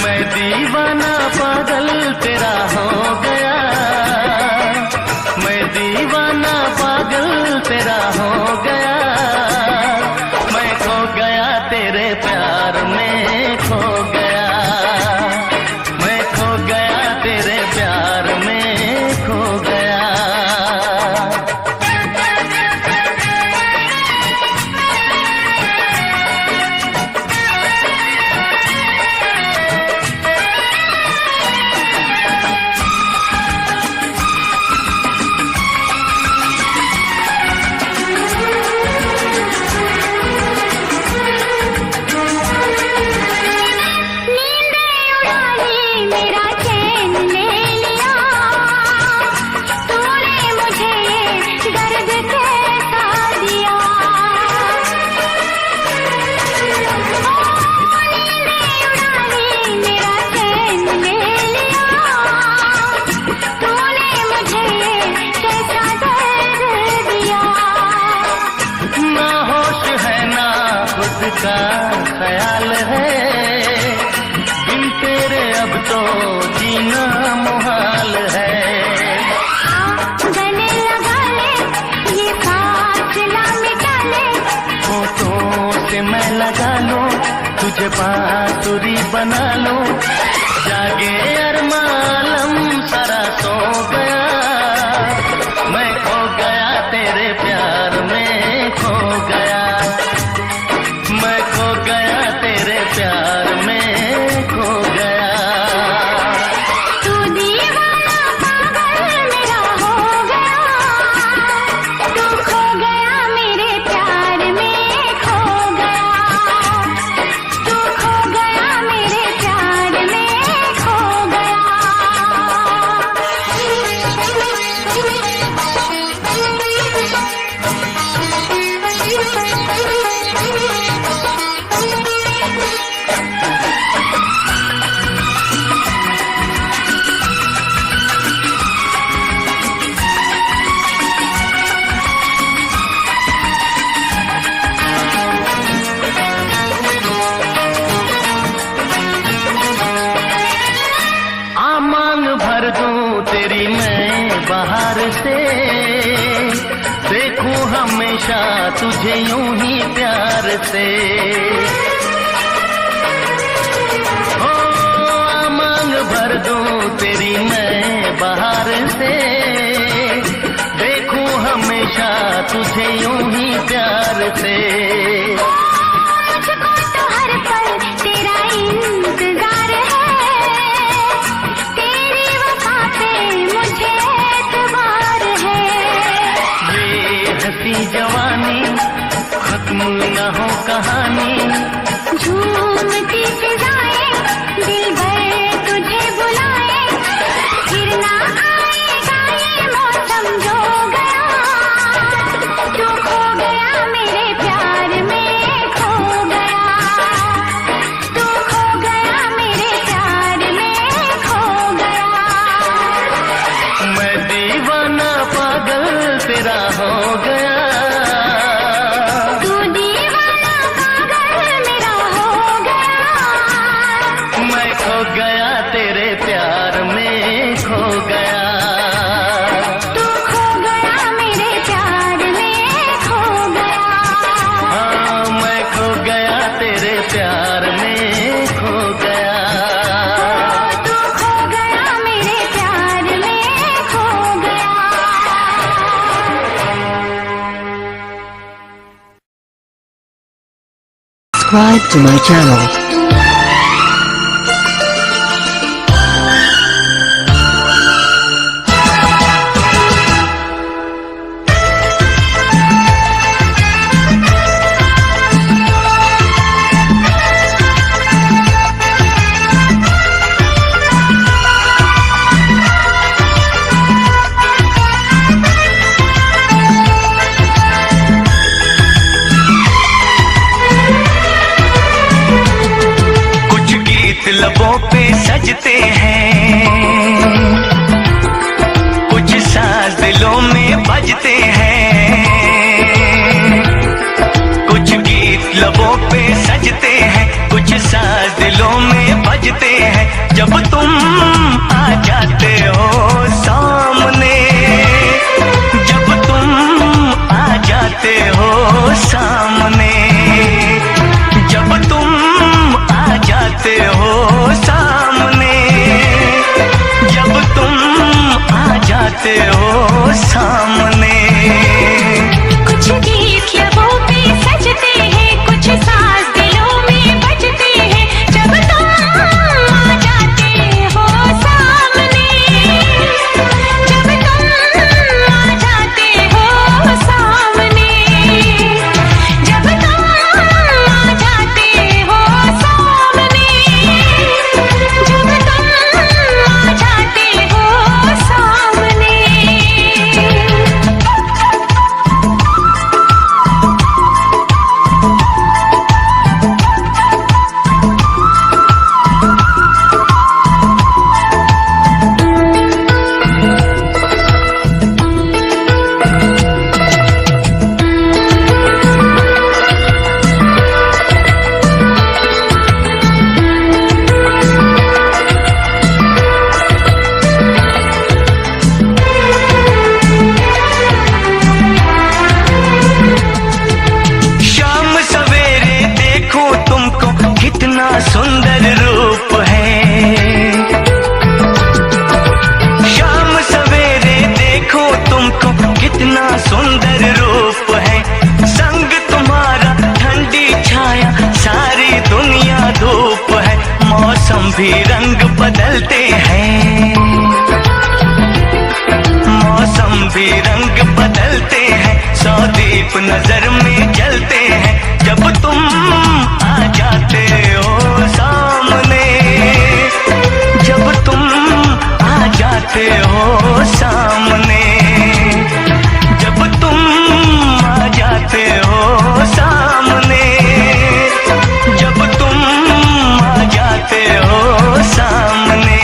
मैं दीवाना पागल तेरा हो गया, मैं दीवाना पागल तेरा हो गया, मैं खो गया तेरे प्यार में खो गया, मैं खो गया तेरे प्यार में खो गया। का ख्याल है बिन तेरे अब तो जीना मुहाल है। गले लगा ले ये फासला मिटा ले, होठों से मैं लगा लूं तुझे बांसुरी बना लूं, जागे अरमालम सारा सो गया, मैं खो गया तेरे प्यार में खो गया, मैं खो गया तेरे प्यार में खो गया। तू दीवाना पागल मेरा हो गया, तू खो गया मेरे प्यार में खो गया, तू खो गया मेरे प्यार में खो गया। मांग भर दूं तेरी मैं बाहर से, देखूं हमेशा तुझे यूं ही प्यार से, हो मांग भर दूं तेरी मैं बाहर से, देखूं हमेशा तुझे यूं ही प्यार से। मुझको तो हर पल तेरा इंतजार है, तेरी वफा पे मुझे एतबार है। ये हंसी जवानी खत्म न हो कहानी, झूमती फिजाएं दिल भर तुझे बुलाए, फिर ना आएगा ये मौसम जो गया, तू खो गया मेरे प्यार में खो गया, तू खो गया मेरे प्यार में खो गया। मैं दीवाना पागल तेरा हो गया, तू दीवाना पागल मेरा हो गया, मैं खो गया तेरे प्यार में खो गया, तू खो गया मेरे प्यार में खो गया, हाँ मैं खो गया तेरे प्यार में खो गया। तू खो गया मेरे प्यार में खो गया। Subscribe to my channel. लबों पे सजते हैं, कुछ साज दिलों में बजते हैं, कुछ गीत लबों पे सजते हैं, कुछ साज दिलों में बजते हैं, भी रंग बदलते हैं, मौसम भी रंग बदलते हैं, सौ दीप नजर में जलते हैं जब तुम आ जाते हो सामने, जब तुम आ जाते हो सामने, जब तुम आ जाते हो सामने, जब तुम आ जाते हो सामने।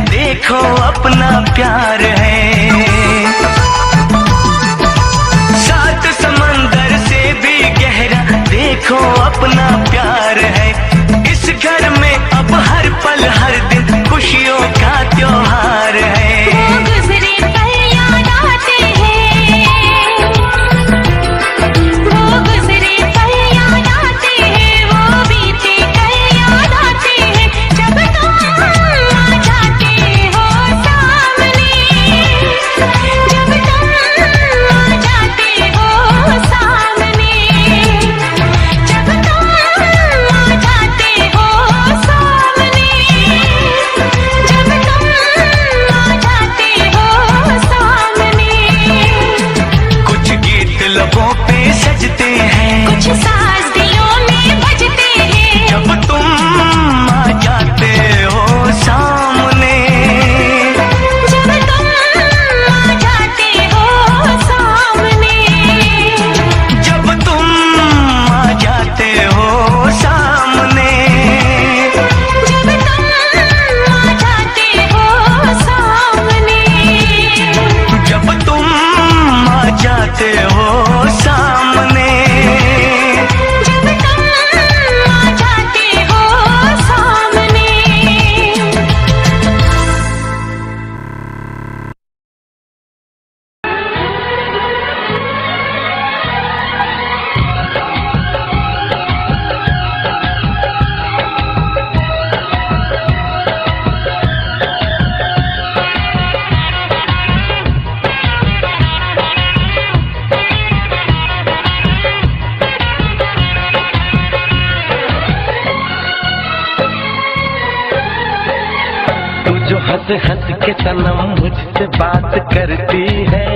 देखो अपना प्यार है, सात समंदर से भी गहरा देखो अपना प्यार है, इस घर में अब हर पल हर दिन खुशियों का त्योहार है। वो गुजरे पल याद आते हैं, वो गुजरे पल याद आते हैं, वो बीते कल याद आते हैं जब तुम आ जाते हो सामने, जब तुम आ जाते हो सामने, जब तुम आ जाते हो सामने, जब तुम आ जाते हो सामने। कुछ गीत लबों पे सजते हैं, कुछ साज दिलों में बजते हैं जब तुम आ जाते हो सामने, जब तुम आ जाते हो सामने, जब तुम आ जाते हो सामने, जब तुम आ जाते हो सामने, जब तुम आ जाते हो सामने। जब तुम आ जाते हो सामने। तू जो हंस हंस के सनम मुझसे बात करती है,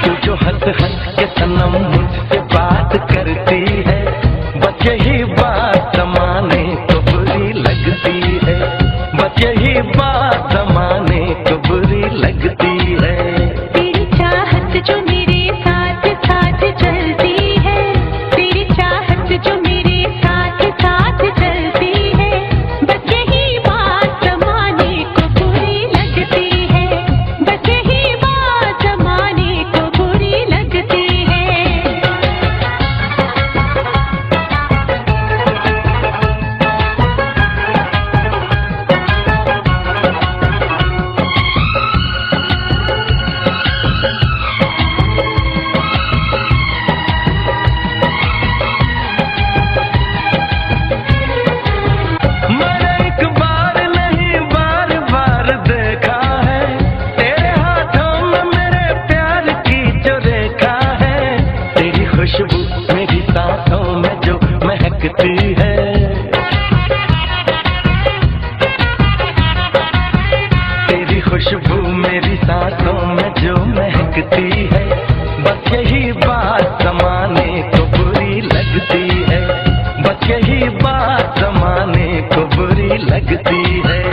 तू जो हंस हंस के सनम मुझसे बात करती है, बस यही बात जमाने को बुरी लगती है, बस यही बात जमाने को बुरी लगती है। तेरी चाहत जो महकती है। तेरी खुशबू मेरी सांसों में जो महकती है, बस यही बात ज़माने को बुरी लगती है, बस यही बात ज़माने को बुरी लगती है।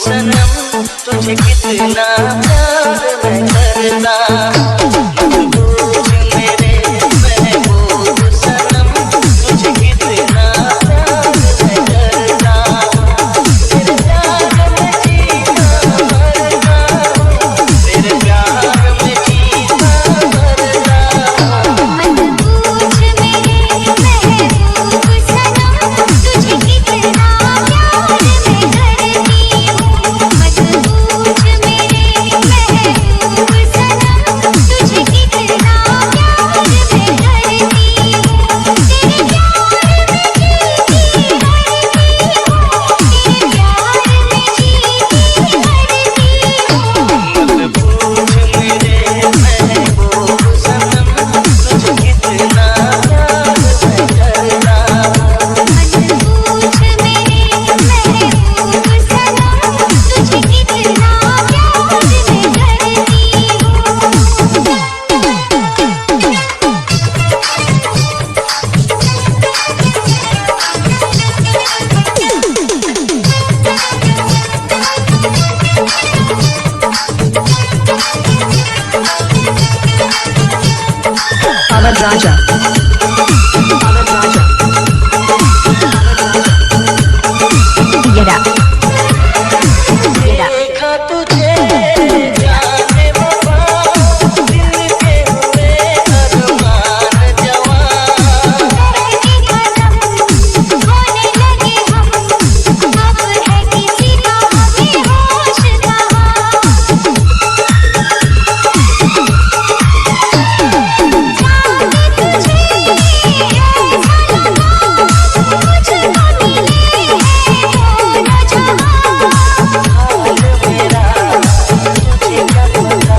सनम तुझे कितना प्यार मैं करता पूछ मेरे महबूब सनम तुझे कितना प्यार मैं करता तेरे प्यार में जीता मरता तेरे प्यार में जीता मरता मत पूछ मेरे महबूब सनम तुझे कितना प्यार मैं करती हूँ मत पूछ मेरे महबूब सनम तुझे कितना प्यार मैं करती हूँ तेरे प्यार में जीती मरती हूँ तेरे प्यार में जीती मरती हूँ मत पूछ मेरे महबूब सनम तुझे कितना प्यार मैं करता मत पूछ मेरे महबूब सनम तुझे कितना प्यार मैं Ahmed Raja. Ahmed Raja. Get up. Get up. देखा तुझे जाने वफा दिल के हुए अरमान जवान करके खत्म होने लगे हम अब है किसी का हमें होश कहाँ जाने तुझे ऐसा लगा मुझको मिले हैं दोनों जहां हाल मेरा तुझे क्या पता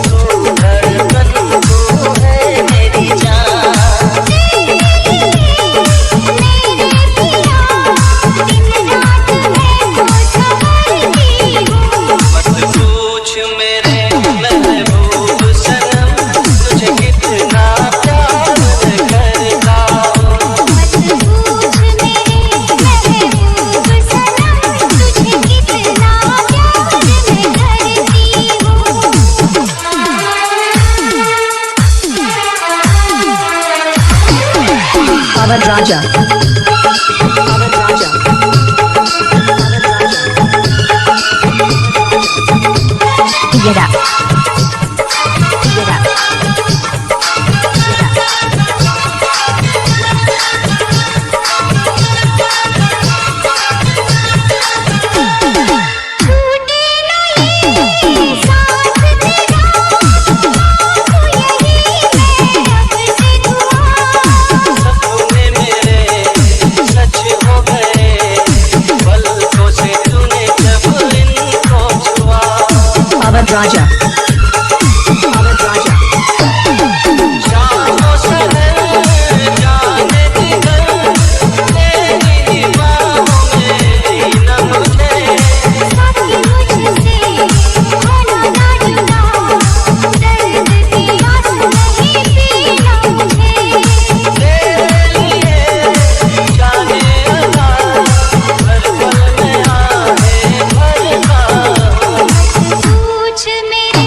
तू धड़कन तू है मेरी जान मेरे पिया दिन रात है तो संभलती हूँ मत पूछ मेरे महबूब सनम तुझे कितना प्यार मैं करता मत पूछ मेरे महबूब सनम तुझे कितना प्यार मैं करती हूँ Ahmed Raja. Ahmed Raja. Ahmed Raja. Get up. Get up. Get up. छूटे ना ये साथ तेरा मांगू यही मैं रब से दुआ सपने मेरे सच हो गए पलकों से तूने जब इनको छुआ Ahmed Raja. Ahmed Raja. शामों शहर जाने दिगर तेरी बाहों में जीना मुझे साथी मुझसे होना ना जुदा दर्द की आस नहीं पीना मुझे तेरे लिए जाने अदा हर पल में आहे भरता मत पूछ मेरे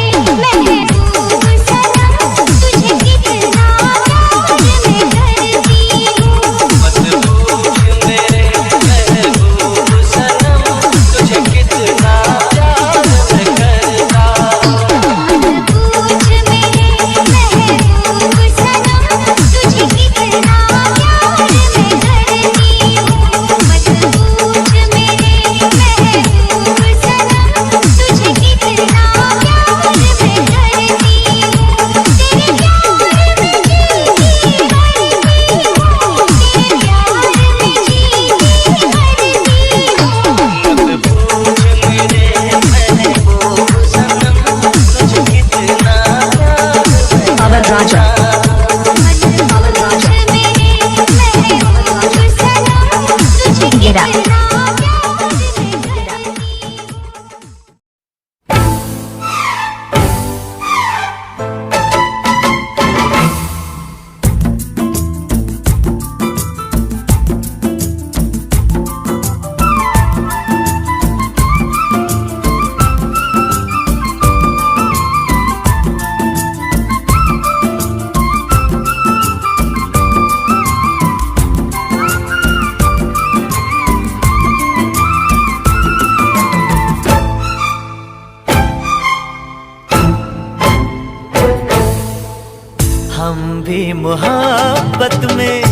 मोहब्बत में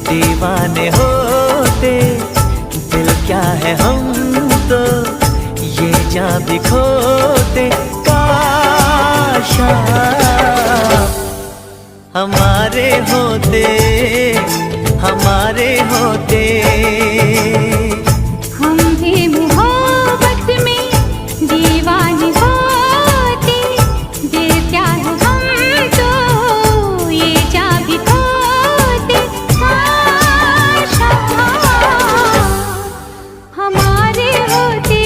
दीवाने होते, दिल क्या है हम तो ये जान भी खोते। काश हमारे होते, हमारे होते। हम भी मोहब्बत में दीवाने होते, दिल क्या है हम तो ये जान भी खोते। काश हमारे होते,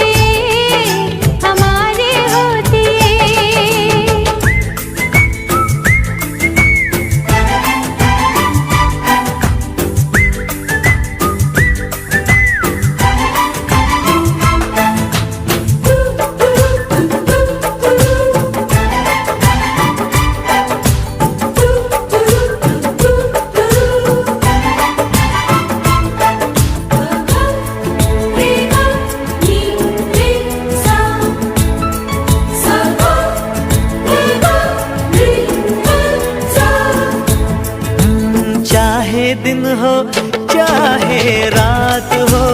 हमारे होते। चाहे दिन हो चाहे रात हो,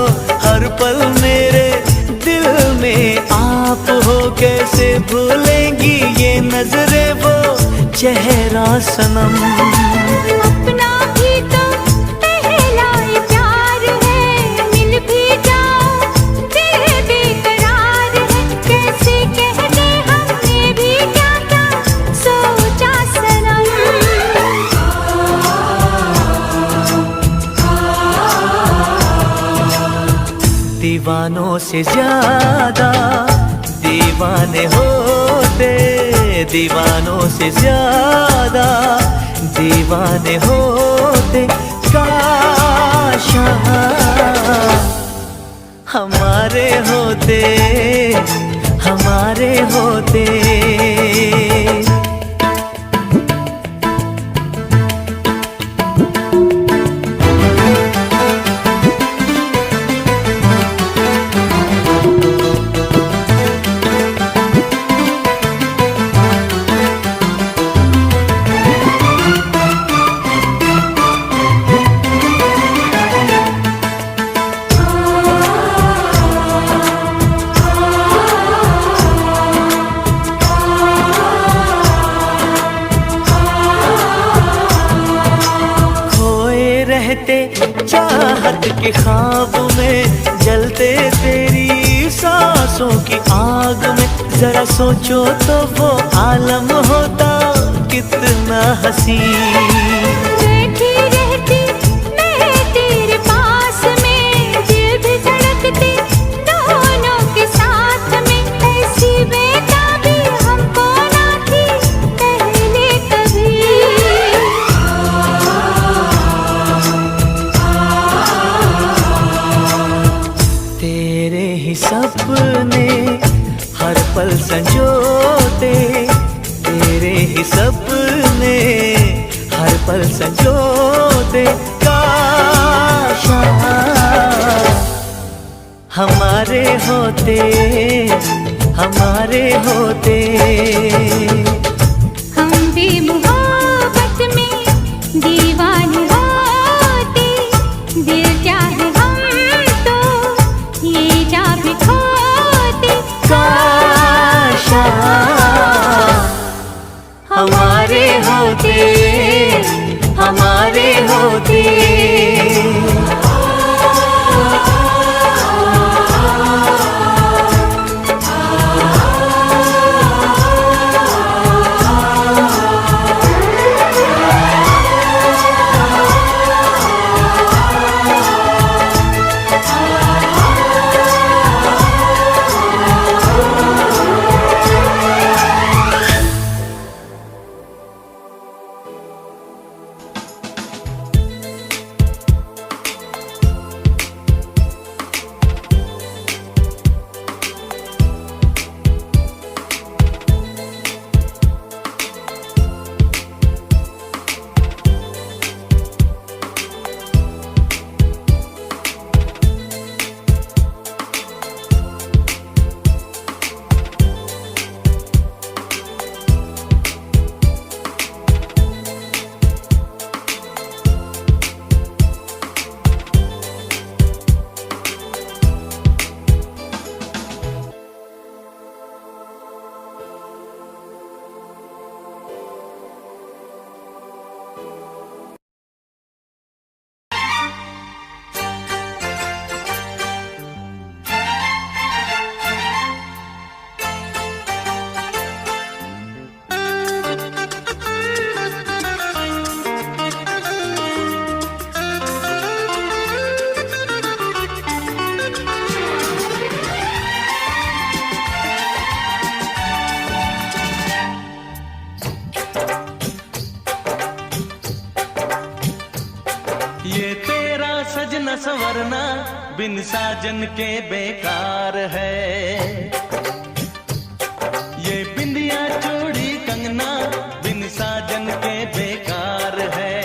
हर पल मेरे दिल में आप हो। कैसे भूलेंगी ये नजरें वो चेहरा सनम। अपना भी तो पहला प्यार है, मिल भी जाओ दिल बेकरार है। कैसे कह दे हमने भी क्या क्या सोचा सनम। दीवानों से ज्यादा दीवाने होते, दीवानों से ज्यादा दीवाने होते। काश हमारे होते, हमारे होते। रहते चाहत के ख्वाब में, जलते तेरी सांसों की आग में। जरा सोचो तो वो आलम होता कितना हसीन। बैठी रहती मैं तेरे पास में, दिल भी धड़कते दोनों के साथ में। ऐसी बेताबी हमको ना थी पहले कभी। तेरे ही सपने हर पल संजोते, तेरे ही सपने हर पल संजोते। काश हमारे होते, हमारे होते। हम भी मोहब्बत में दीवाने होते, दिल क्या है हम तो ये जा भी खोते। काश हमारे होते, हमारे होते। बिन साजन के बेकार है। ये बिंदिया चूड़ी कंगना बिन साजन के बेकार है।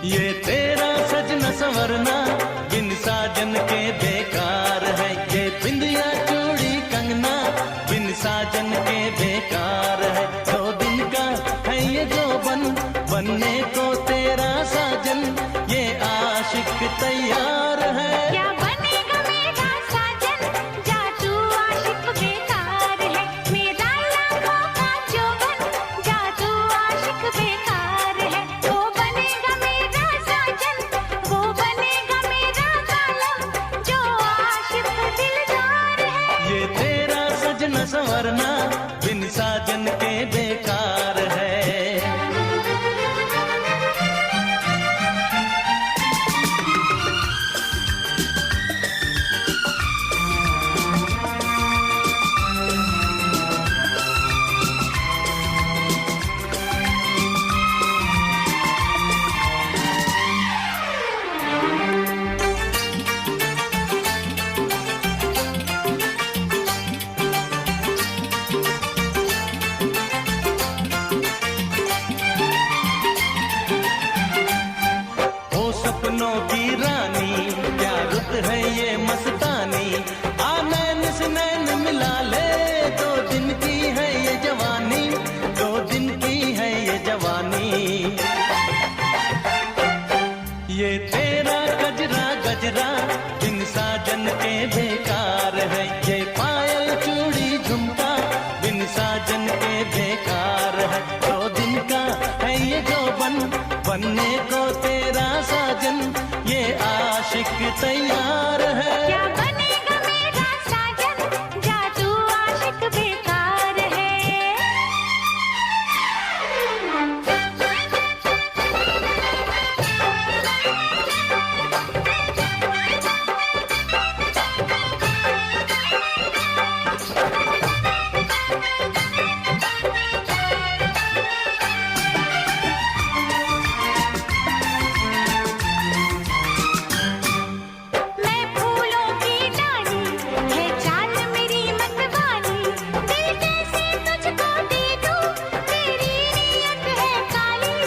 ये तेरा सजना संवरना बिन साजन के बेकार है। ये बिंदिया चूड़ी कंगना बिन साजन के बेकार है। 2 दिन का है ये जोबन बनने को तेरा साजन, ये आशिक तैयार है। क्या बनेगा मेरा साजन, जा तू आशिक बेकार है। मेरा लाखों का जोबन, जा तू आशिक बेकार है। वो बनेगा मेरा साजन, वो बनेगा मेरा कालम, जो आशिक दिलदार है। ये तेरा सजना संवरना बिन साजन के बेकार है। सपनों की रानी क्या रुत है ये मस्तानी, आ नैन से नैन मिला ले। 2 दिन की है ये जवानी, 2 दिन की है ये जवानी। ये तेरा गजरा गजरा बिन साजन के बेकार है। ये पायल चूड़ी झुमका बिन साजन के बेकार है। 2 दिन का है ये जोबन बनने को तेरा साजन, ये आशिक तैयार है। क्या बनेगा मेरा साजन, जा तू आशिक बेकार है। मैं फूलों की डाली है चाल मेरी मतवानी, दिल कैसे तुझको दे दूं, तेरी नीयत है काली,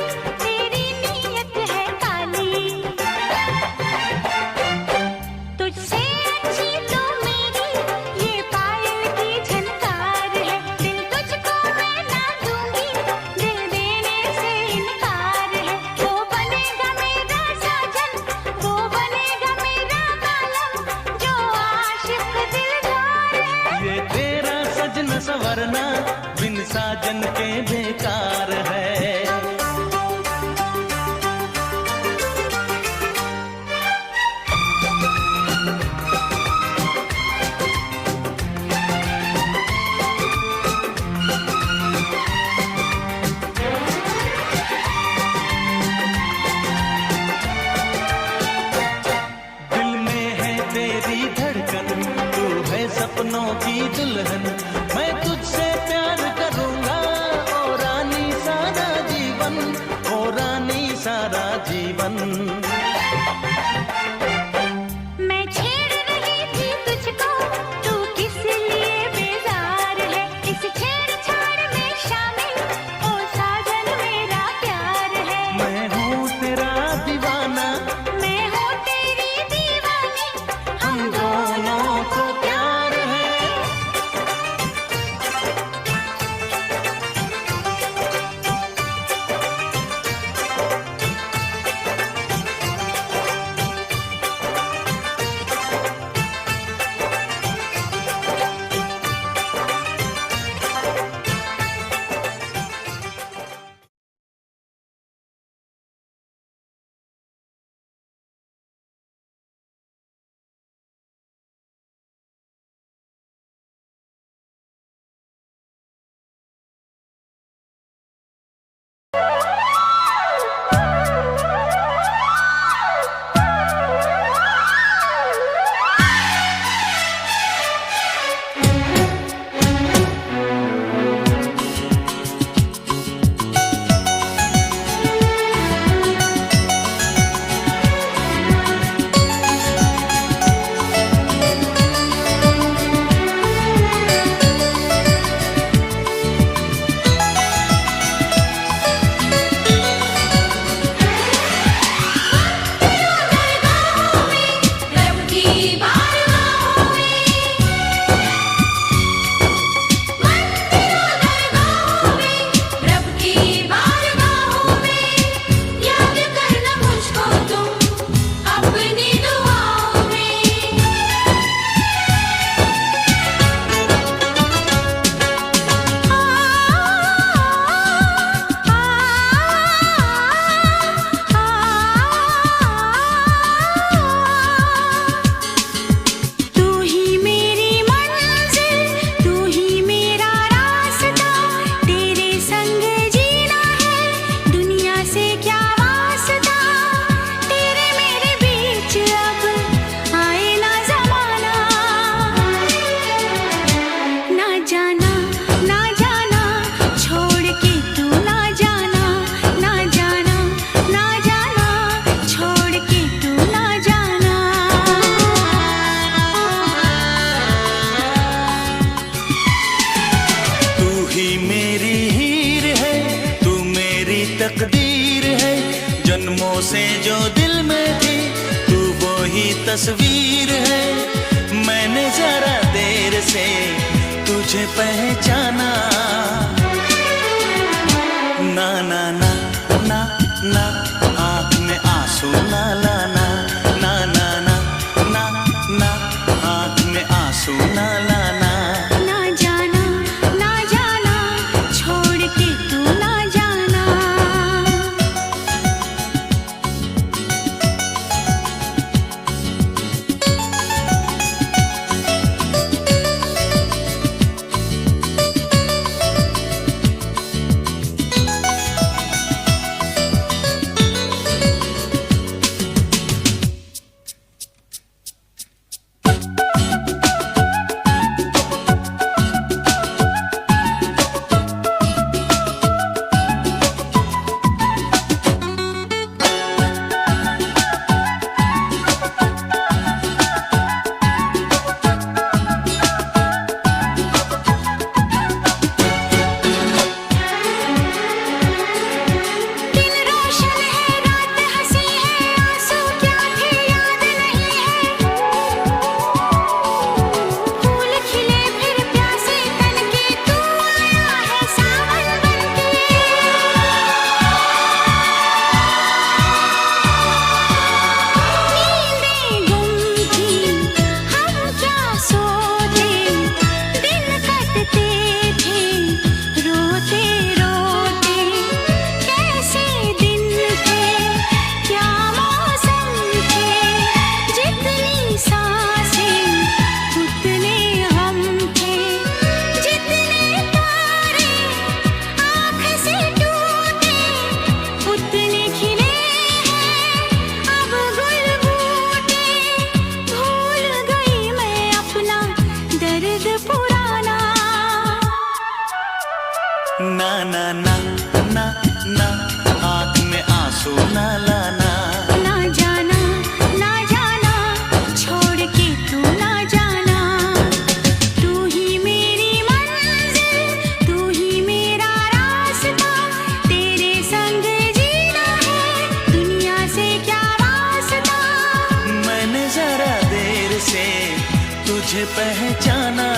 तेरी नीयत है काली। तुझसे अच्छी तो मेरी ये पायल की झनकार है। दिल तुझको मैं ना दूंगी, दिल देने से इनकार है। वो बनेगा मेरा साजन, वो बनेगा मेरा कालम, जो आशिक दिलदार है। ये तेरा सजना संवरना बिन साजन के बेकार है। दिल में है तेरी धड़कन, तू है सपनों की दुल्हन। मैं तुझसे प्यार करूंगा ओ रानी सारा जीवन, ओ रानी सारा जीवन। मैं छेड़ रही थी तुझको, तू किस लिए बेजार है। इस छेड़छाड़ में शामिल ओ साजन मेरा प्यार है। मैं हूँ तेरा दीवाना, मैं हूँ तेरी दीवानी, हम दोनों को प्यार है। तस्वीर है, मैंने जरा देर से तुझे पहचाना। ना ना ना ना ना आँख में आंसू ना लाना, ना ना ना ना ना आँख में आंसू ना लाना। ना जाना छोड़ के तू ना जाना। ना ना ना ना ना आँख में आंसू ना लाना। ना जाना छोड़ के तू ना जाना। तू ही मेरी मंजिल, तू ही मेरा रास्ता, तेरे संग जीना है, दुनिया से क्या वास्ता। मैंने जरा देर से तुझे पहचाना।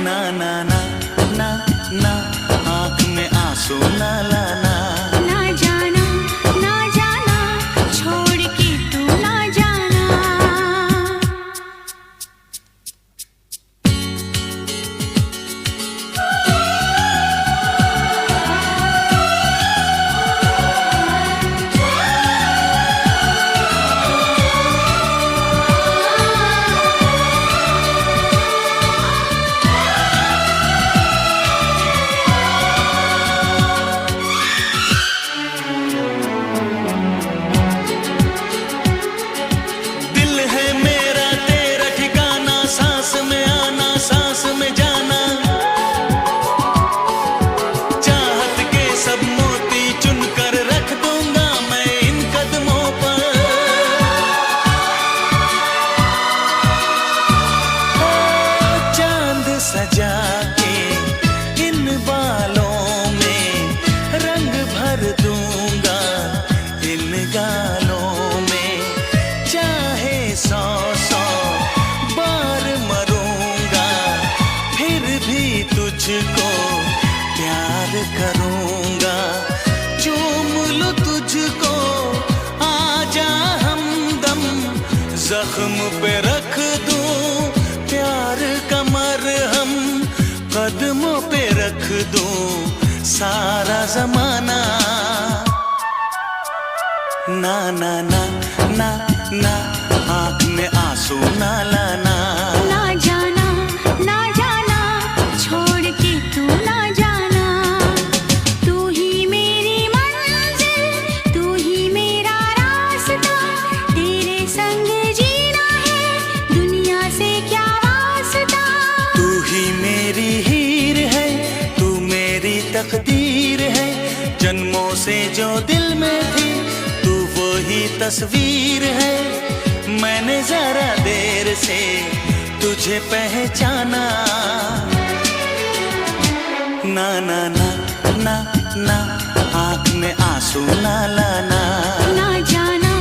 ना ना ना ना ना आँख में आंसू ना लाना। ना जाना छोड़ के तू ना जाना। सजा के इन बालों में रंग भर दूंगा, इन गालों में चाहे 100 बार मरूंगा, फिर भी तुझको प्यार करूंगा। चूम लूं तुझको आजा हमदम, जख्म पे रख दूं प्यार का मरहम, कदमों पे रख दूं सारा जमाना। ना ना ना ना ना आँख में आंसू ना लाना। ना जाना छोड़ के तू ना जाना। तू ही मेरी मंजिल, तू ही मेरा रास्ता, तेरे संग जीना है, दुनिया से क्या वास्ता। तू ही मेरी हीर है, तू मेरी तकदीर है, जन्मों से जो दिल में थी तू वो ही तस्वीर है। मैंने जरा देर से तुझे पहचाना। ना ना ना ना ना आँख में आंसू ना लाना। ना जाना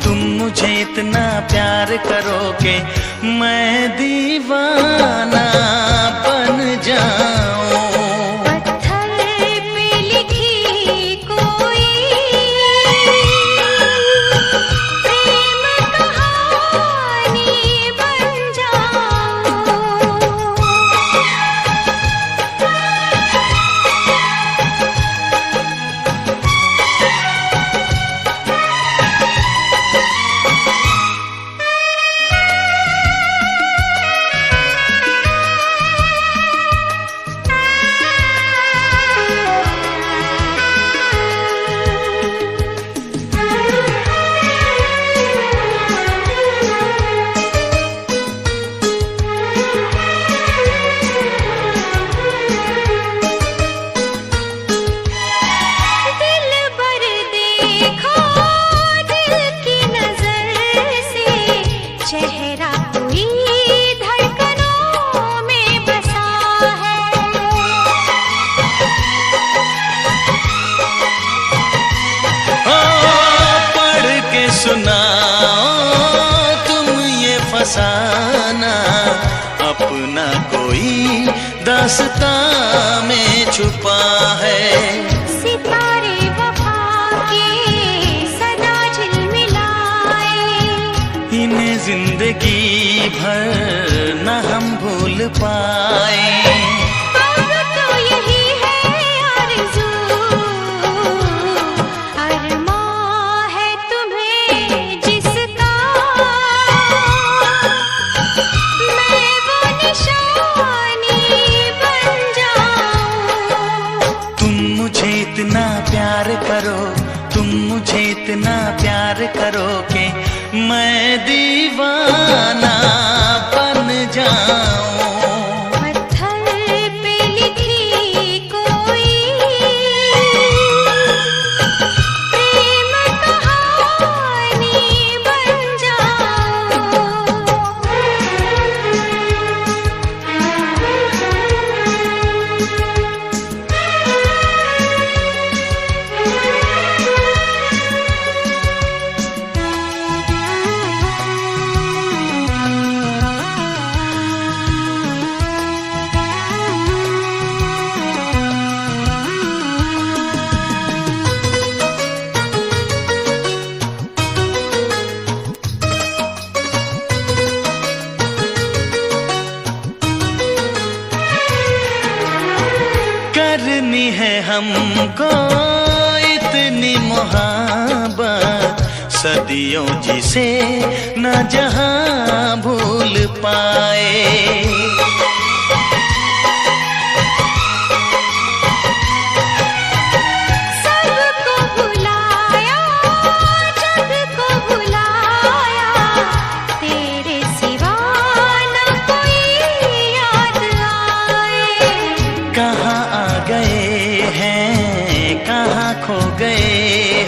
तुम मुझे इतना प्यार करो कि मैं दीवाना बन जाऊं। पत्थर पे लिखी कोई प्रेम कहानी बन जाऊं। दिल बर देखो दिल की नजर से, चेहरा कोई धड़कनों में बसा है। ओ पढ़ के सुनाओ तुम ये फसाना, अपना कोई दास्तां में छुपा है। सितारे वफा के सदा झिलमिलाए, इन्हें जिंदगी भर न हम भूल पाए। अब तो यही है आरज़ू, अरमां है तुम्हें जिसका, मैं वो निशानी बन जाऊं। तुम मुझे इतना प्यार करो, तुम मुझे इतना प्यार करो कि मैं दीवाना बन जाऊं। पत्थर पे लिखी कोई प्रेम कहानी बन करनी है हमको इतनी मोहब्बत, सदियों जिसे न जहां भूल पाए। सबको भुलाया, जग को भुलाया, तेरे सिवा न कोई याद आए। कहाँ आ गए हैं, कहाँ खो गए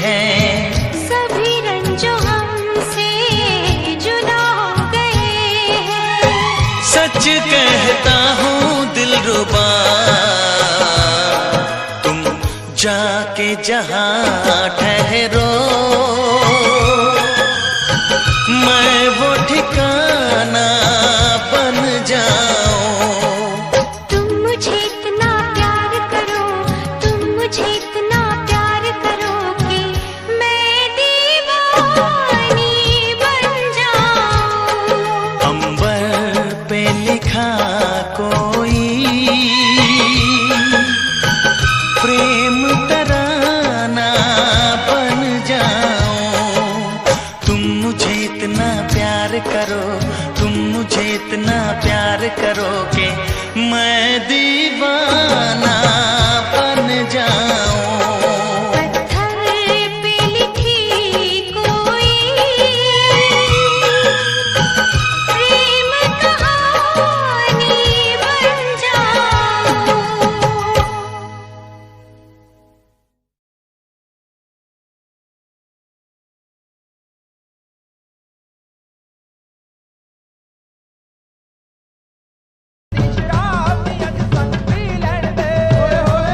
हैं, सभी रंजो हमसे जुदा हो गए हैं। सच कहता हूँ दिलरुबा, तुम जाके जहाँ ठहरो, मैं वो ठिकाना बन जाऊं। तुम मुझे इतना प्यार करो, तुम मुझे इतना प्यार करो कि मैं दीवानी बन जाऊं। अंबर पे लिखा कोई प्रेम तराना बन जाऊं। तुम मुझे इतना प्यार करो, तुम मुझे इतना प्यार करो कि मैं दीवाना बन जाऊं। पत्थर पे लिखी कोई प्रेम कहानी बन जाऊं। शराब दी अज संग पी लैण दे, ओए होए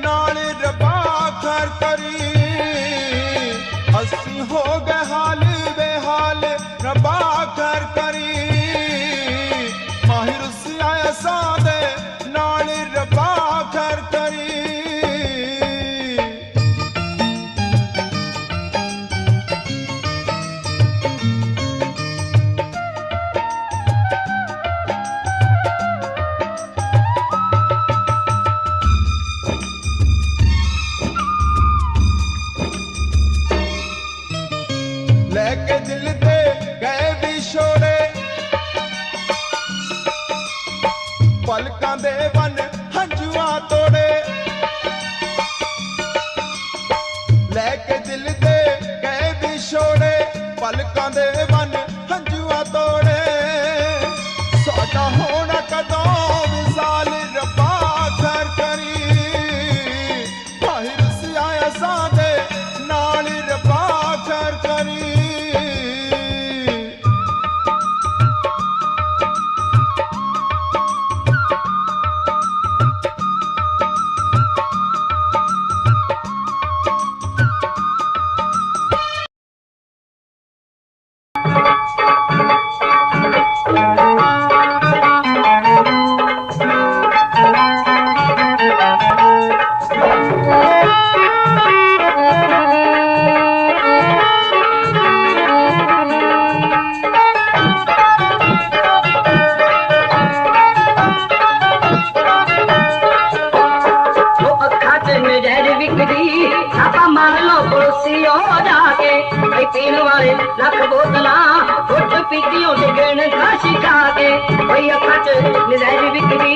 नाल रबा खैर करी। असी हो गए हाल बेहाल रबा खैर करी। माहिर सिया सादे नाल रबा खैर करी। लेके दिल दे गए विछोड़े पलकां दे वन हंजुआ तोड़े। लेके दिल दे गए विछोड़े पलकां दे वन हंजुआ तोड़े। साडा होना कदों विसाल रब्बा खैर करी। माहिर सिया सादे नाल रब्बा खैर करी। पीने वाले लख बोतल उठ पीतियों डिगन काशी खा के भई अखा च नजर विकदी।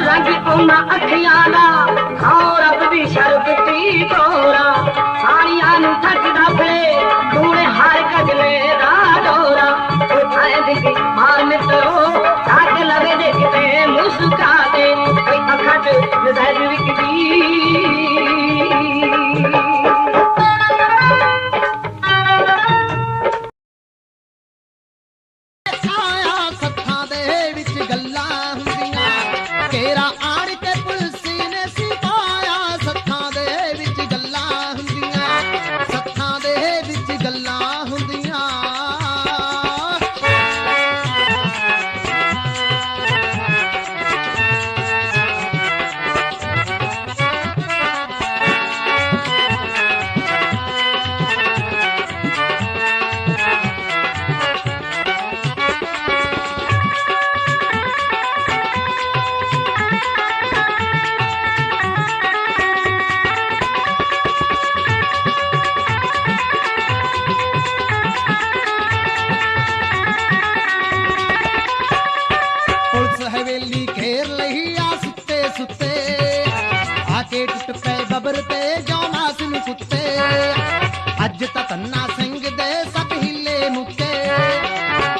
रंग उन्ना अखियां दा खाओ रब दी शरबती तोरा। साड़ियां नू थकदा फिरे तूने हर गजले दा डोरा। उठाए दिखी मार मित्रो ताक लगे देखते मुस्का दे कोई अखा च नजर विकदी। अज तां तन्ना सिंह दे सब हिले मुक्के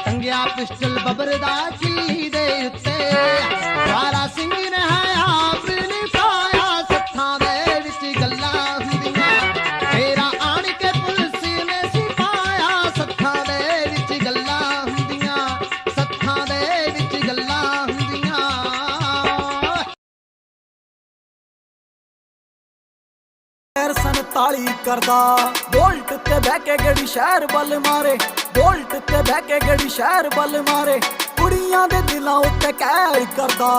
टंगिया पिस्टल बबर दा किल्ली दे उत्ते। सारा सिंह ने है आप ने पाया सत्थां दे विच गल्लां हुंदियां। तेरा आण के पुलिस ने सिपाया सत्थां दे विच गल्लां हुंदियां। सत्थां दे विच गल्लां हुंदियां। ताली करदा बोल्ट ते बह के गड़ी शहर बल मारे। बोल्ट ते बह के गड़ी शहर बल मारे। कुड़ियां दे दिलां उत्ते कहर करदा।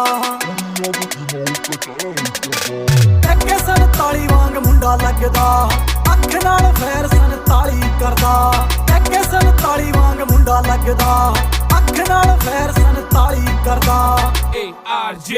टक्के सन ताली वांग मुंडा लगदा। अख नाल फैर सन ताली करदा। टक्के सन ताली वांग मुंडा लगदा। अख नाल फैर सन ताली करदा। ARJ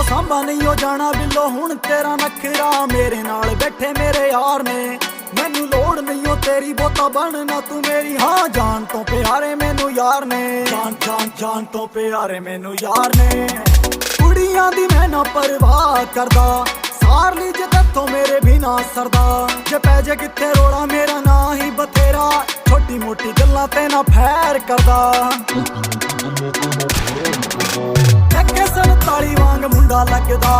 सांभा नहीं हो जाना बिलो हुण तेरा नखरा। मेरे नाल बैठे मेरे यार ने मैनू लोड़ नहीं हो तेरी बोता बनना तू मेरी। हाँ जान तो प्यारे मैनू यार ने। जान जान जान तो प्यारे मैनू यार ने। कुड़ियां दी मैं ना परवाह करदा। सार ली जद इथों मेरे बिना सरदा जे पैजे किथे रोड़ा मेरा ना ही बथेरा छोटी मोटी गल्लां ते ना फैर करदा अगे 47 वांग मुंडा लगदा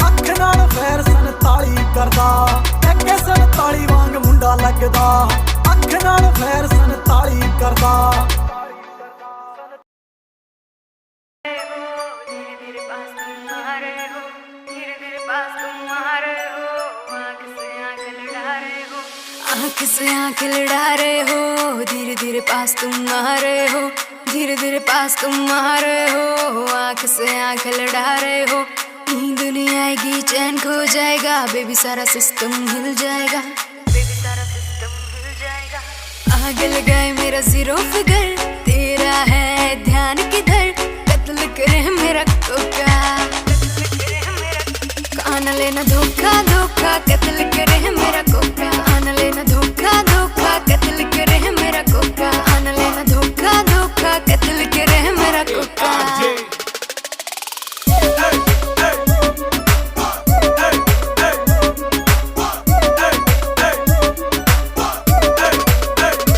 अख नाल फैर 47 करदा अगे 47 वांग मुंडा लगदा अख नाल फैर 47 करदा आँख से आँख लड़ा रहे हो धीरे धीरे पास तुम आ रहे हो धीरे धीरे पास तुम आ रहे हो आँख से आँख लड़ा रहे हो नींद नहीं आएगी चैन खो जाएगा बेबी सारा सिस्टम हिल जाएगा बेबी सारा सिस्टम हिल जाएगा आग लगाए मेरा जीरो फिगर तेरा है ध्यान किधर कत्ल करे मेरा कोका कान लेना धोखा धोखा कत्ल करे मेरा कोका कान लेना धोखा धोखा कत्ल करे मेरा कोका कान लेना धोखा धोखा कत्ल करे मेरा कोका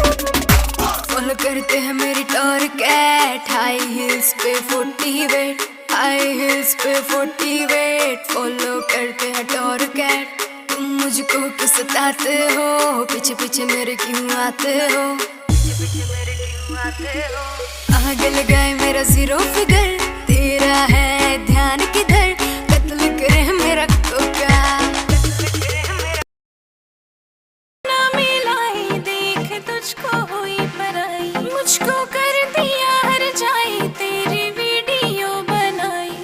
फॉलो करते हैं मेरी टॉर कैट हाई हिल्स पे 40 वेट हाई हिल्स पे 40 वेट फॉलो करते हैं टॉर कैट तुम मुझको क्यों सताते हो पीछे पीछे मेरे क्यों आते हो पीछे पीछे मेरे क्यों आते हो आग लगाए मेरा जीरो फिगर तेरा है ध्यान किधर कत्ल करे मेरा कोका ना मिलाई देख तुझको हुई पराई मुझको कर दिया हर जाए तेरी वीडियो बनाई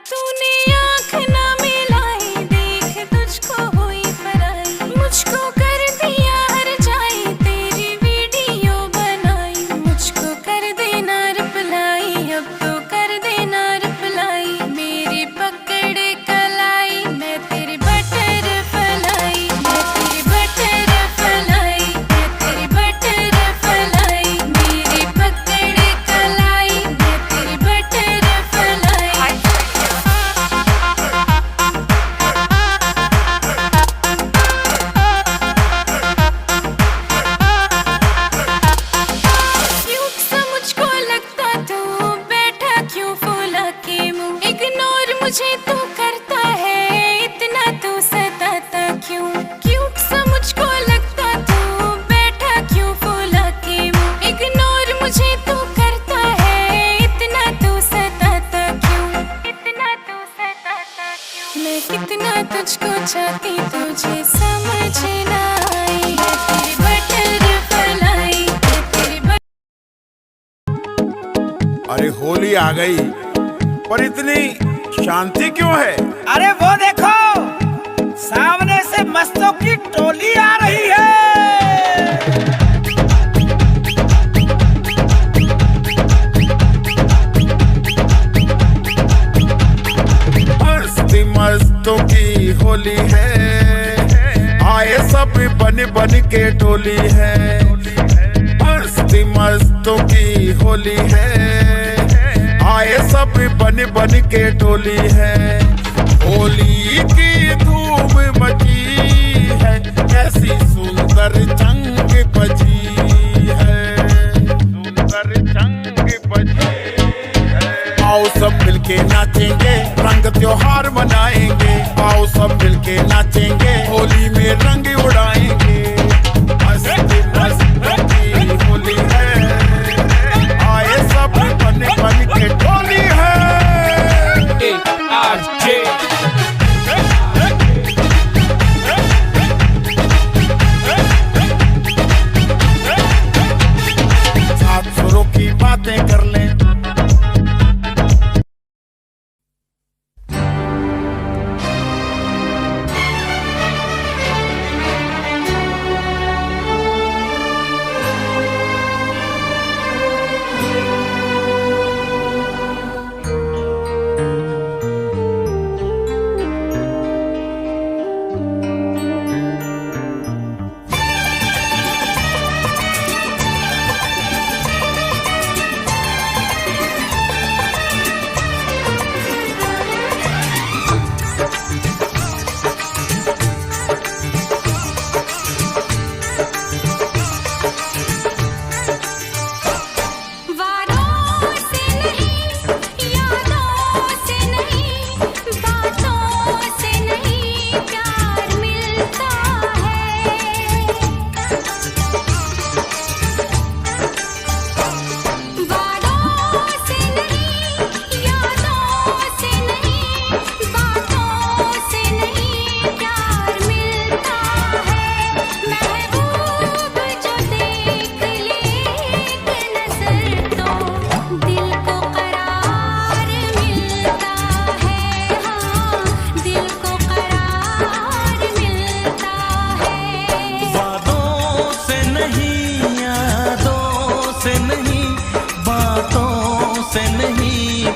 तूने आँख ना मिलाई देख तुझको हुई पराई मुझको कर दिया हर जाए तेरी वीडियो बनाई मुझको कर देना रिप्लाई अब तो कर देना रिप्लाई मेरी पकड़ कलाई मैं तेरी बटर फलाई मैं तेरी बटर फलाई मैं तेरी बटर फलाई मेरी पकड़ कलाई मैं तेरी बटर फलाई क्यूट सा मुझको लगता तू बैठा क्यों फूला के मुंह इग्नोर मुझे तू करता है इतना तू सताता क्यों क्यूट सा मुझको लगता तू बैठा क्यों फूला के मुंह इग्नोर मुझे तू करता है इतना तू सताता क्यों मैं कितना तुझको चाहती तुझे समझ ना आई मैं तेरी बटर फलाई मैं तेरी अरे होली आ गई पर इतनी शांति क्यों है? अरे वो देखो सामने से मस्तों की टोली आ रही है मस्ती मस्तों की होली है आए सब बन बन के टोली है मस्ती मस्तों की होली है आए सब बन बन के टोली है होली की धूम मची है ऐसी सुंदर जंग बजी है सुंदर जंग बजी है आओ सब मिलके नाचेंगे रंग त्योहार मनाएंगे आओ सब मिलके नाचेंगे होली में रंग उड़ाएंगे मस्ती मस्ती की होली है आए सब बन बन के टोली है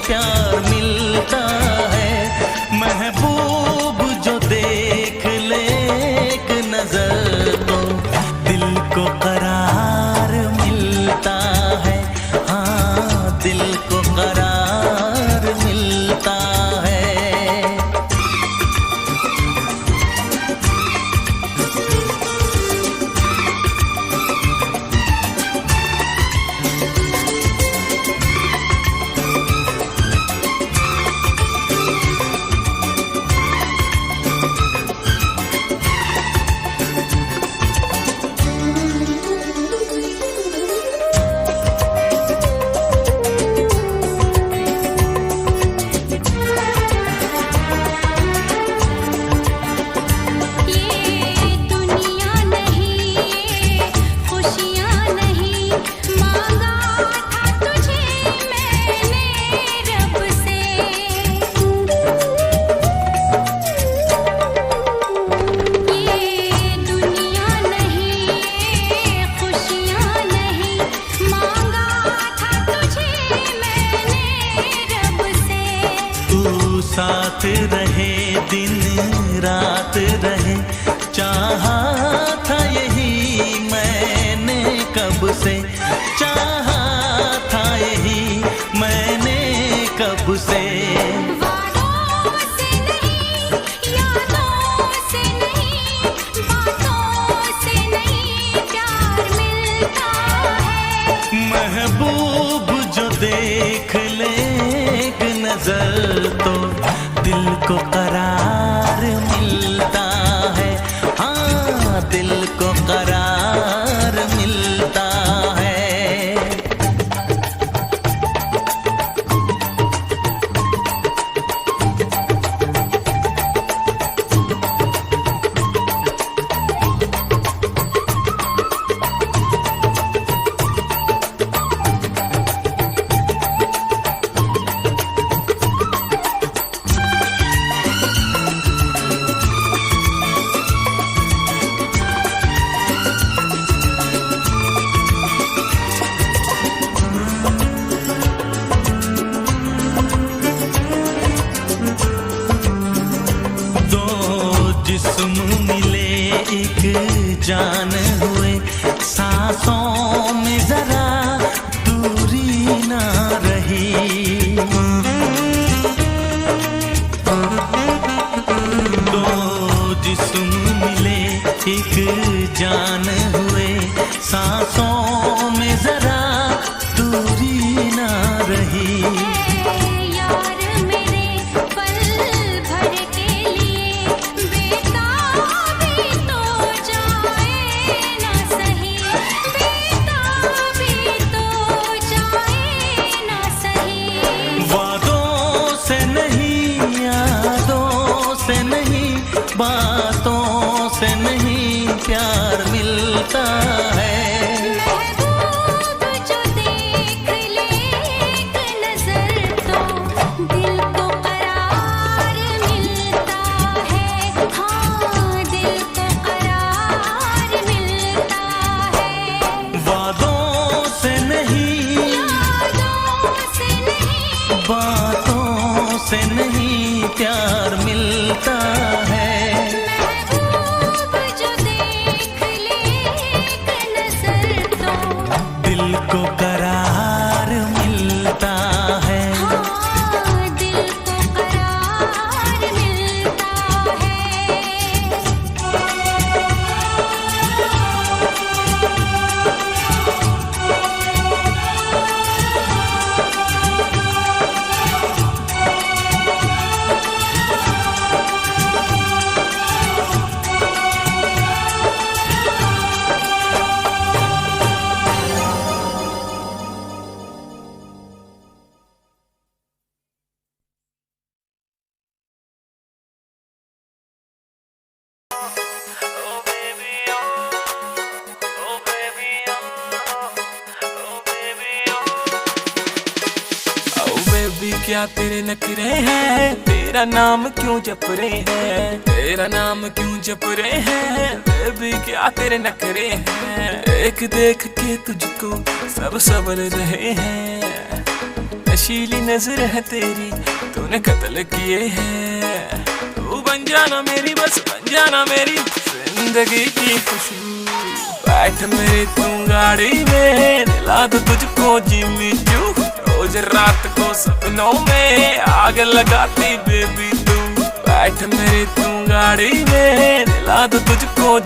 प्यार मिलता है। महबूब जो देख ले एक नजर तो दिल को करार मिलता है। हाँ, दिल को करार मिलता है। साथ रहे दिन रात रहे, चाहा था यही मैंने कब से, चाहा था यही मैंने कब से। वादों से नहीं, यादों से नहीं, बातों से नहीं प्यार मिलता है। महबूब जो देख ले एक नजर तो दिल को करार मिलता है। हाँ, दिल को करार मिलता है। जिस्म मिले एक जान हुए, सांसों में जरा दूरी ना रही। दो जिस्म मिले एक जान हुए, सांसों में जरा दूरी ना रही। यार मेरे पल भर के लिए बेताबी तो जाए ना सही, बेताबी तो जाए ना सही। वादों से नहीं, यादों से नहीं, बातों से नहीं प्यार मिलता है। महबूब जो देख ले एक नजर तो दिल को करार मिलता है। हाँ, दिल को करार मिलता है। वादों से नहीं, यादों से नहीं, बातों से नहीं प्यार मिलता है। महबूब जो देख ले एक नजर तो दिल को करार मिलता है। हाँ, दिल को करार मिलता है। क्या तेरे नखरे हैं, तेरा नाम क्यों जप रहे हैं, तेरा नाम क्यों जप रहे हैं। बेबी क्या तेरे नखरे हैं, एक देख के तुझको सब संभल रहे हैं, नशीली नजर है तेरी, तूने कत्ल किए हैं। तू बन जाना मेरी, बस बन जाना मेरी जिंदगी की खुशबू। बैठ मेरी तू गाड़ी में, दिला दो तुझको जिम्मी चू। रोज रात को सपनों में आग लगाती बेबी तू। बैठ मेरी तू गाड़ी में, दिला दो तुझको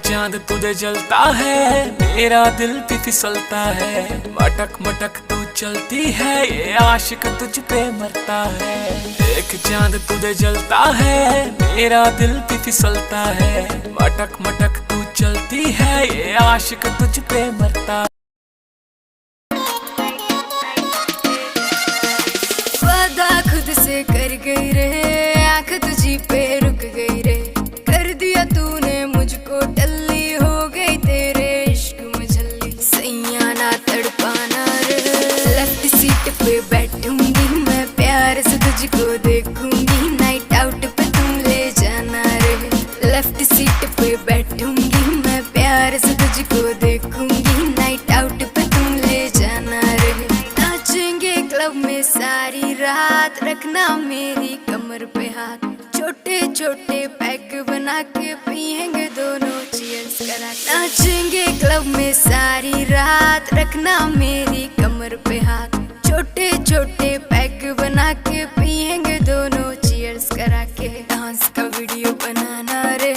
चांद तुझे जलता है, मेरा दिल भी फिसलता है। मटक मटक तू चलती है, ये आशिक तुझ पे मरता है। एक चांद तुझे जलता है, मेरा दिल भी फिसलता है। मटक मटक तू चलती है, ये आशिक तुझ पे मरता है। वादा खुद से कर गई रे, आँख तुझी पे रुक गई रे। कर दिया तूने मुझको टल्ली, हो गई तेरे इश्क में झल्ली। सैया ना तड़पाना रे, लेफ्ट सीट पे बैठूंगी मैं, प्यार से तुझको देखूंगी। नाइट आउट पे तुम ले जाना रे, लेफ्ट सीट पे बैठूंगी मैं, प्यार से तुझको देखूंगी। नाइट आउट पे तुम ले जाना रे। नाचेंगे क्लब में सारी रात, रखना मेरी कमर पे हाथ। छोटे छोटे पैक बना के पिएंगे दोनों चीयर्स करा। नाचेंगे क्लब में सारी रात, रखना मेरी कमर पे हाथ। छोटे छोटे पैक बना के पिएंगे दोनों चीयर्स करा के। डांस का वीडियो बनाना रे,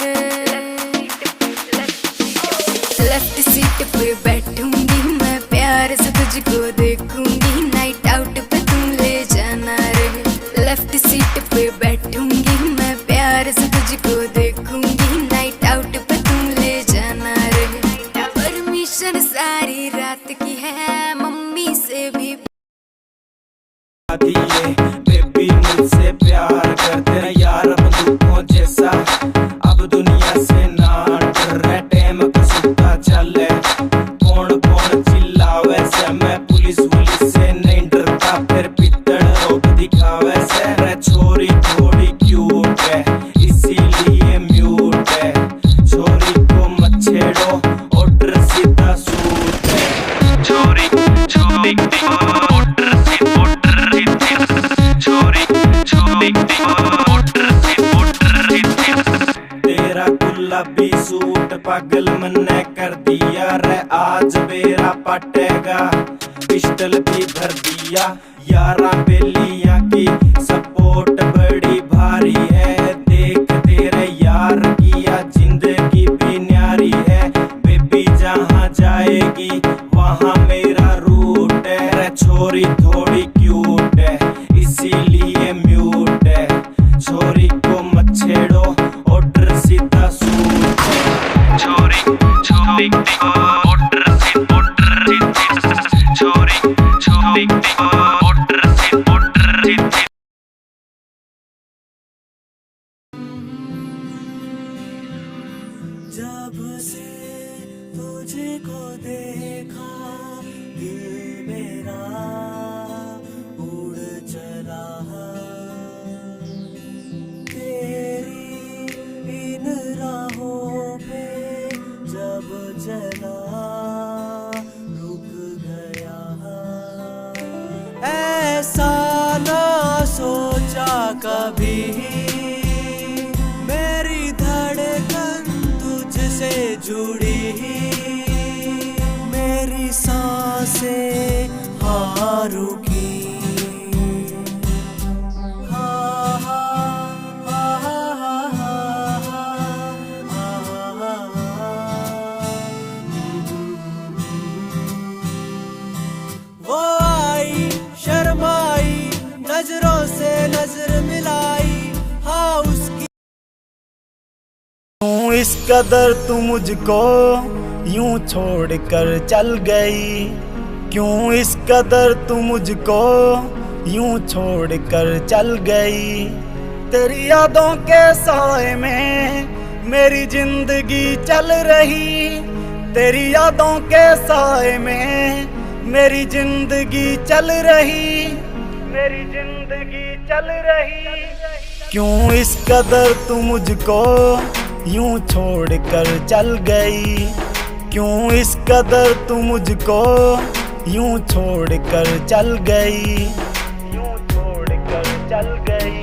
लेफ्ट सीट पे बैठूंगी मैं, प्यार से तुझको देखूंगी। नाइट आउट पे तुम ले जाना रे, लेफ्ट सीट पे बैठूंगी मैं, प्यार से तुझको देखूंगी। नाइट आउट पे तुम ले जाना रे। परमिशन सारी रात की है, मम्मी से भी बेबी मुझसे प्यार करते हैं यार, बंदूकों जैसा। अब दुनिया से ना डर रहे, टाइम का सुता चले। कौन कौन चिल्लावे से, मैं पुलिस वुलिस से नहीं डरता। फिर पित्तड़ रोक दिखावे से, रे छोरी थोड़ी क्यूट है, इसीलिए म्यूट है। छोरी को मत छेड़ो, ऑर्डर सीधा सूट है। छोरी छोरी ऑर्डर से तेरा गुलाबी सूट पागल मन्ने कर दिया रे। आज बेरा पटेगा, पिस्टल भी भर दिया। यारा बेलिया की सपोर्ट बड़ी भारी है। देख तेरे यार किया जिंदगी भी न्यारी है। बेबी जहाँ जाएगी वहाँ मेरा रूट है। रे छोरी थोड़ी क्यूट है, इसीलिए म्यूट है। छोरी को मत छेड़ो, ऑर्डर सीधा सूट है। छोरी छोरी ऑर्डर से छोरी छोरी ऑर्डर से जब से तुझको देखा, दिल मेरा उड़ चला। तेरी इन राहों पे जब चला, रुक गया। ऐसा ना सोचा कभी, मेरी धड़कन तुझसे जुड़ी। मेरी सांसें हाँ रुकी। वो आई शर्माई, नजरों से नजर मिलाई। हाँ उसकी क्यों इस कदर तू मुझको यूं छोड़ कर चल गई। क्यों इस कदर तू मुझको यूं छोड़ कर चल गई। तेरी यादों के साए में मेरी जिंदगी चल रही। तेरी यादों के साए में मेरी जिंदगी चल रही। मेरी जिंदगी चल रही। क्यों इस कदर तू मुझको यूं छोड़ कर चल गई, क्यों इस कदर तू मुझको यूं छोड़ कर चल गई, यूं छोड़ कर चल गई।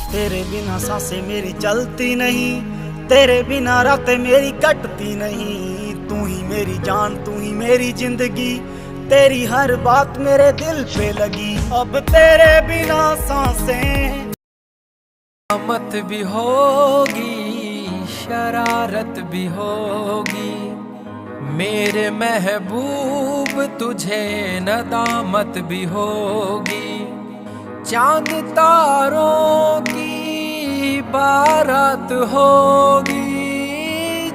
तेरे बिना सांसें मेरी चलती नहीं, तेरे बिना रातें मेरी कटती नहीं। तू ही मेरी जान, तू ही मेरी जिंदगी, तेरी हर बात मेरे दिल पे लगी। अब तेरे बिना सांसें मत भी होगी, शरारत भी होगी, मेरे महबूब तुझे नदामत भी होगी। चांद तारों की बारात होगी,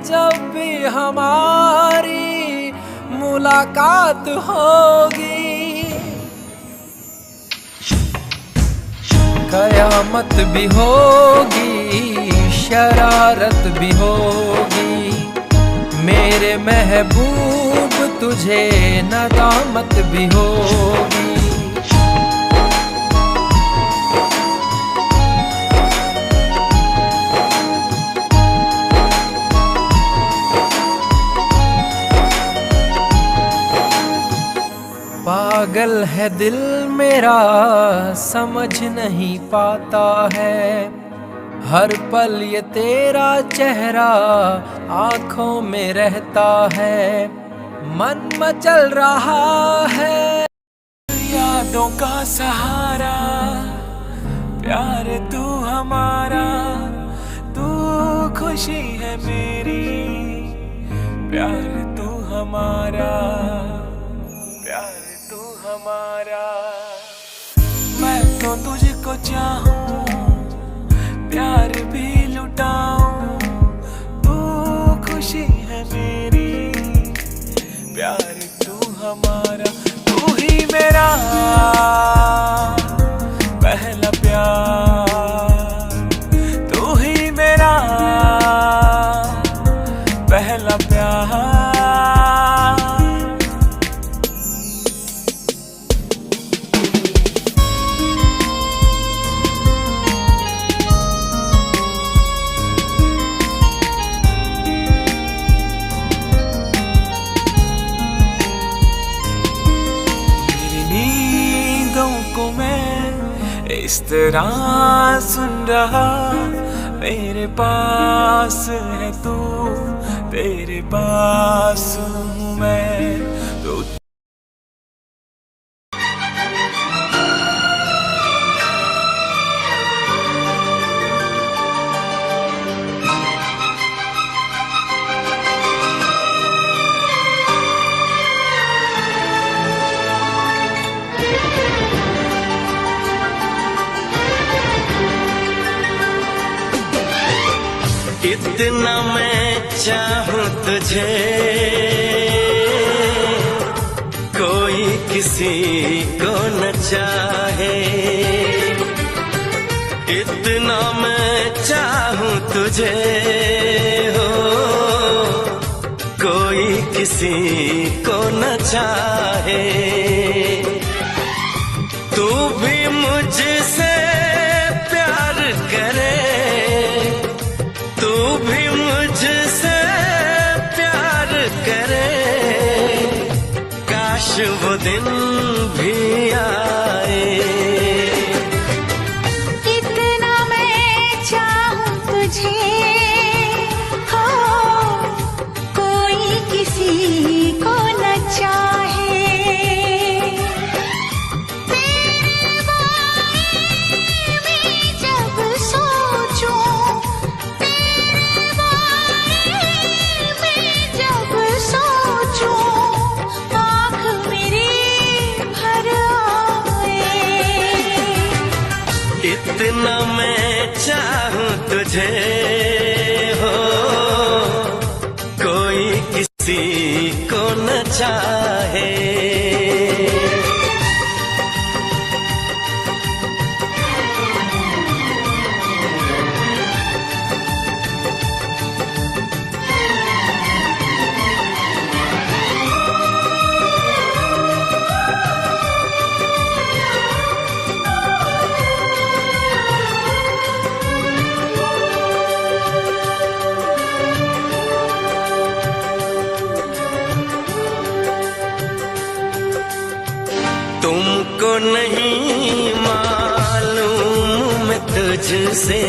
जब भी हमारी मुलाकात होगी। कयामत भी होगी, शरारत भी होगी, मेरे महबूब तुझे नदामत भी होगी। पागल है दिल मेरा, समझ नहीं पाता है, हर पल ये तेरा चेहरा आँखों में रहता है। मन मचल रहा है यादों का सहारा, प्यार तू हमारा, तू खुशी है मेरी, प्यार तू हमारा, प्यार तू हमारा। मैं तो तुझको चाहूं, प्यार भी लुटाऊं, तू खुशी है मेरी, प्यार तू हमारा। तू ही मेरा पहला प्यार, तू ही मेरा पहला प्यार। इस तरह सुन रहा, मेरे पास है तू, तेरे पास हूँ मैं। तो इतना मैं चाहूं तुझे, कोई किसी को न चाहे। इतना मैं चाहूं तुझे हो, कोई किसी को न चाहे। तू भी मुझसे प्यार करे, तू भी मुझसे प्यार करे, काश वो दिन भी आए। इतना मैं चाहूं तुझे हो, कोई किसी को न चाहे। तेरे बारे में जब सोचूं, जब सोचूं, आँख मेरी भर आए। इतना मैं चाहूं तुझे हो, कोई किसी को न चाहे। तुझको नहीं मालूम मैं तुझसे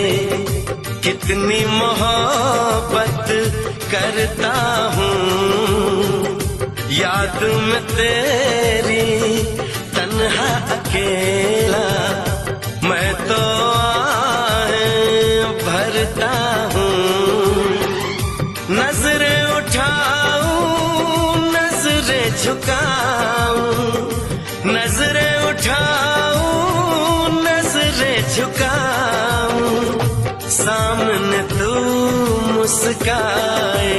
कितनी मोहब्बत करता हूँ। याद में तेरी तन्हा अकेला मैं तो आहें भरता हूँ। नजरें उठाऊं नजरें झुकाऊं, नजरें उठाऊं नजरें झुकाऊं, सामने तू मुस्काए